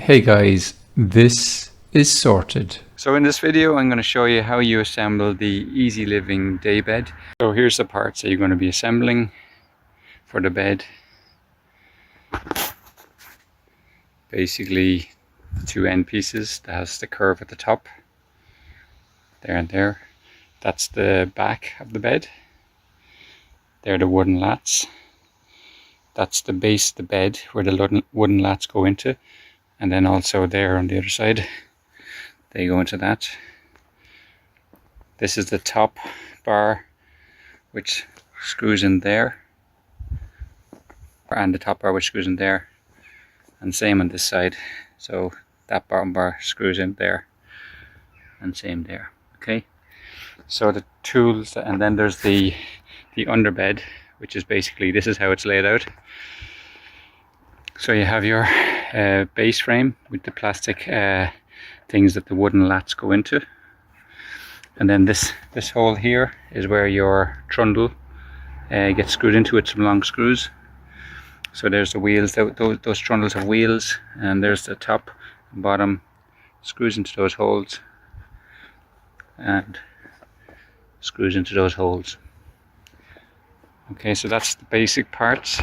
Hey guys, this is sorted. So in this video I'm going to show you how you assemble the Easy Living day bed. So here's the parts that you're going to be assembling for the bed. Basically the two end pieces that has the curve at the top. There and there. That's the back of the bed. They're the wooden lats. That's the base of the bed where the wooden lats go into. And then also there on the other side, they go into that. This is the top bar, which screws in there, and the top bar which screws in there, and same on this side. So that bottom bar screws in there, and same there. Okay. So the tools, and then there's the underbed, which is basically, this is how it's laid out. So you have your base frame with the plastic things that the wooden lats go into, and then this hole here is where your trundle gets screwed into with some long screws. So there's the wheels, those trundles have wheels, and there's the top and bottom screws into those holes and screws into those holes. Okay, so that's the basic parts.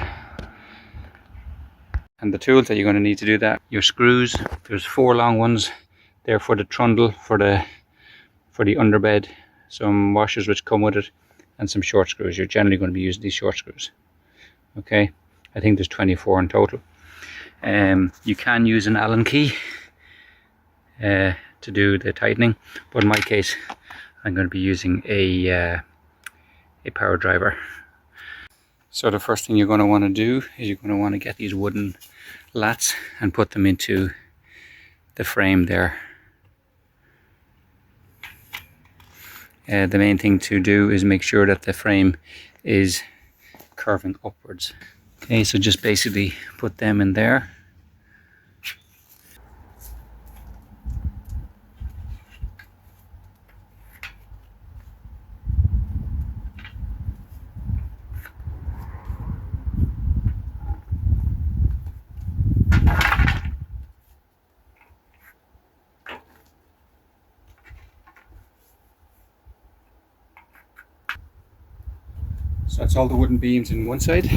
And the tools that you're going to need to do that, your screws, there's 4 long ones there for the trundle, for the underbed, some washers which come with it, and some short screws. You're generally going to be using these short screws. Okay, I think there's 24 in total. You can use an Allen key to do the tightening, but in my case I'm going to be using a power driver. So the first thing you're going to want to do is you're going to want to get these wooden lats and put them into the frame there. The main thing to do is make sure that the frame is curving upwards. Okay, so just basically put them in there. So that's all the wooden beams in one side.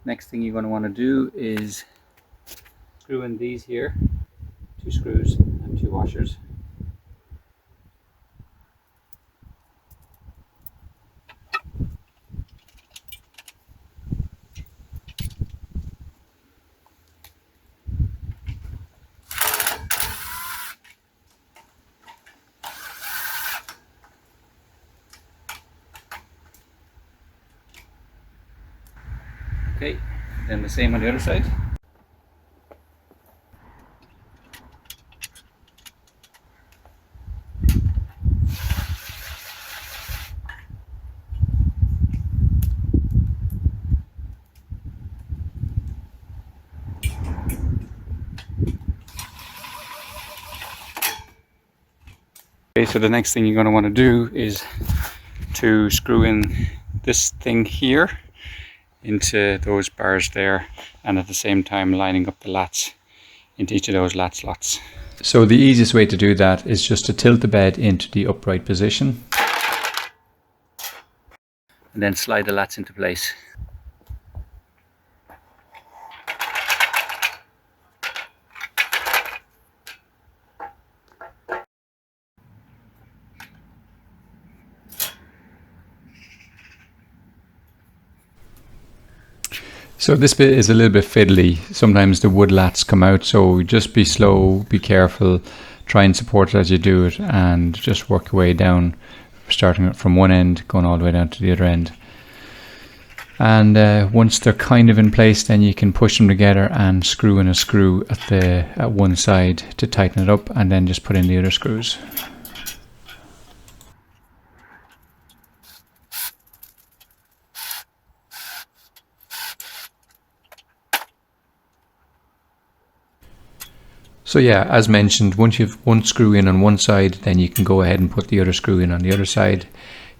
Next thing you're going to want to do is screw in these here, 2 screws and 2 washers. Okay, then the same on the other side. Okay, so the next thing you're going to want to do is to screw in this thing here into those bars there, and at the same time lining up the lats into each of those lat slots. So the easiest way to do that is just to tilt the bed into the upright position and then slide the lats into place. So this bit is a little bit fiddly. Sometimes the wood lats come out, so just be slow, be careful, try and support it as you do it, and just work your way down, starting from one end, going all the way down to the other end. And once they're kind of in place, then you can push them together and screw in a screw at one side to tighten it up, and then just put in the other screws. So yeah, as mentioned, once you've one screw in on one side, then you can go ahead and put the other screw in on the other side.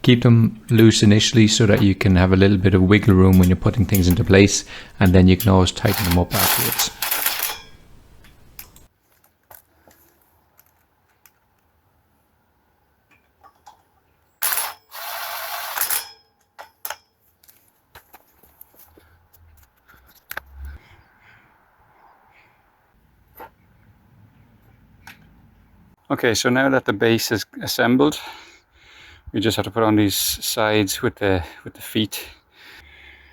Keep them loose initially so that you can have a little bit of wiggle room when you're putting things into place, and then you can always tighten them up afterwards. Okay, so now that the base is assembled, we just have to put on these sides with the feet.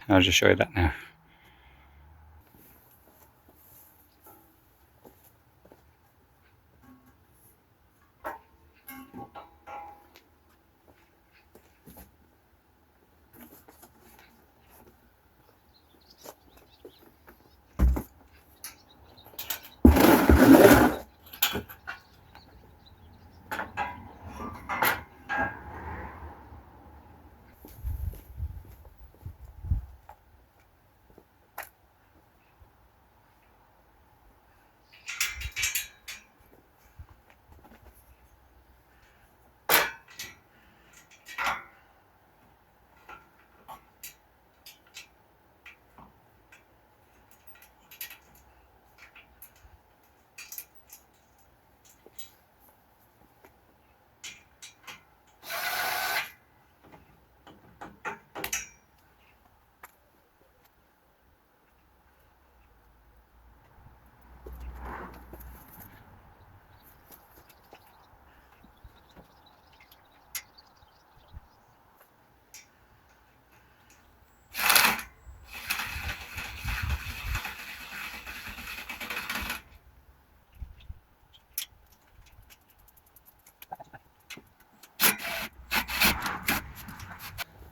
I'll just show you that now.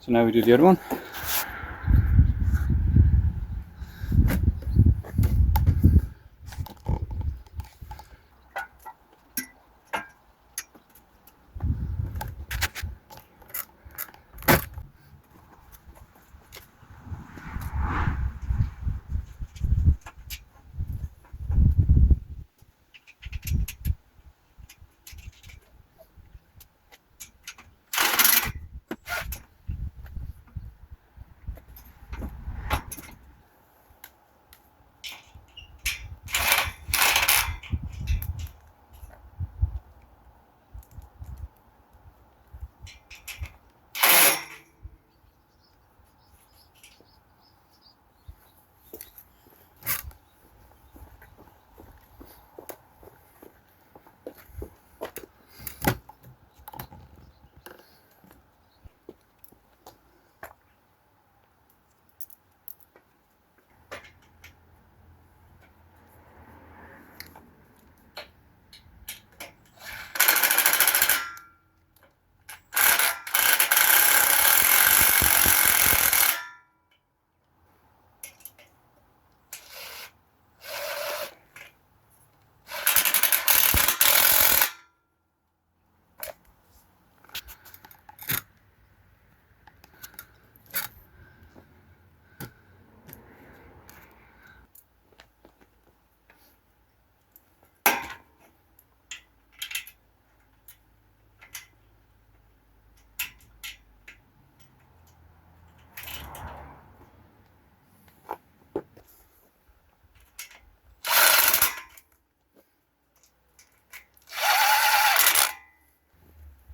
So now we do the other one.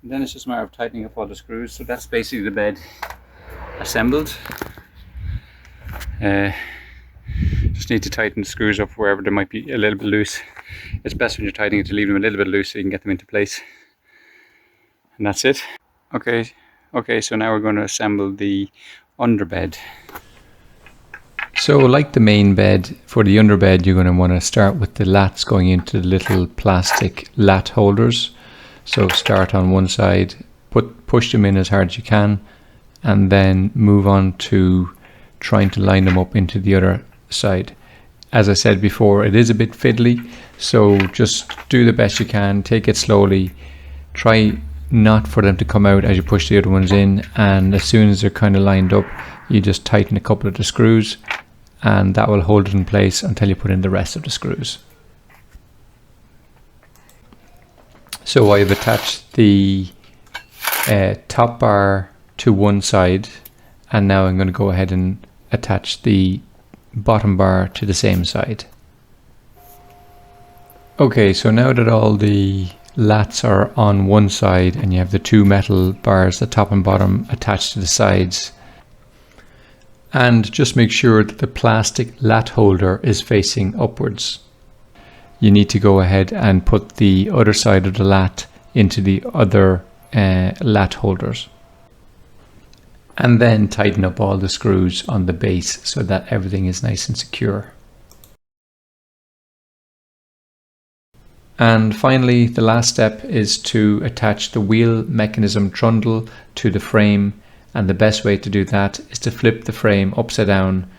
And then it's just a matter of tightening up all the screws. So that's basically the bed assembled. Just need to tighten the screws up wherever they might be a little bit loose. It's best when you're tightening it to leave them a little bit loose so you can get them into place. And that's it. Okay, so now we're going to assemble the underbed. So like the main bed, for the underbed you're going to want to start with the lats going into the little plastic lat holders. So start on one side, push them in as hard as you can, and then move on to trying to line them up into the other side. As I said before, it is a bit fiddly, so just do the best you can, take it slowly, try not for them to come out as you push the other ones in, and as soon as they're kind of lined up, you just tighten a couple of the screws, and that will hold it in place until you put in the rest of the screws. So I've attached the top bar to one side, and now I'm going to go ahead and attach the bottom bar to the same side. Okay, so now that all the lats are on one side and you have the two metal bars, the top and bottom, attached to the sides, and just make sure that the plastic lat holder is facing upwards. You need to go ahead and put the other side of the lat into the other lat holders, and then tighten up all the screws on the base so that everything is nice and secure. And finally, the last step is to attach the wheel mechanism trundle to the frame, and the best way to do that is to flip the frame upside down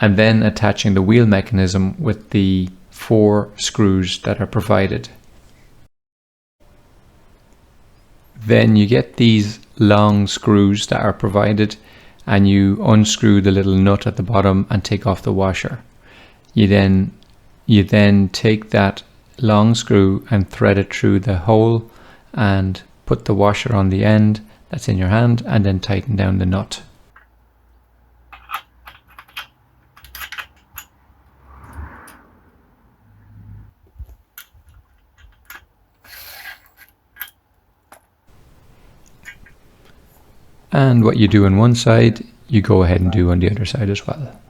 and then attaching the wheel mechanism with the 4 screws that are provided. Then you get these long screws that are provided, and you unscrew the little nut at the bottom and take off the washer. You then take that long screw and thread it through the hole and put the washer on the end that's in your hand, and then tighten down the nut. And what you do on one side, you go ahead and do on the other side as well.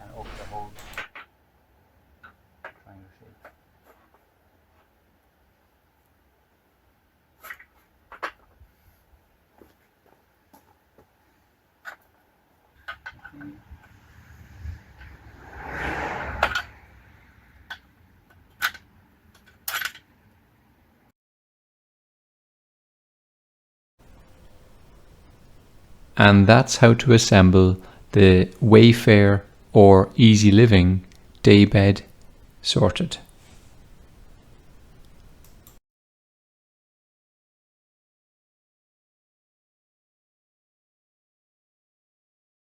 And that's how to assemble the Wayfair or Easy Living day bed sorted.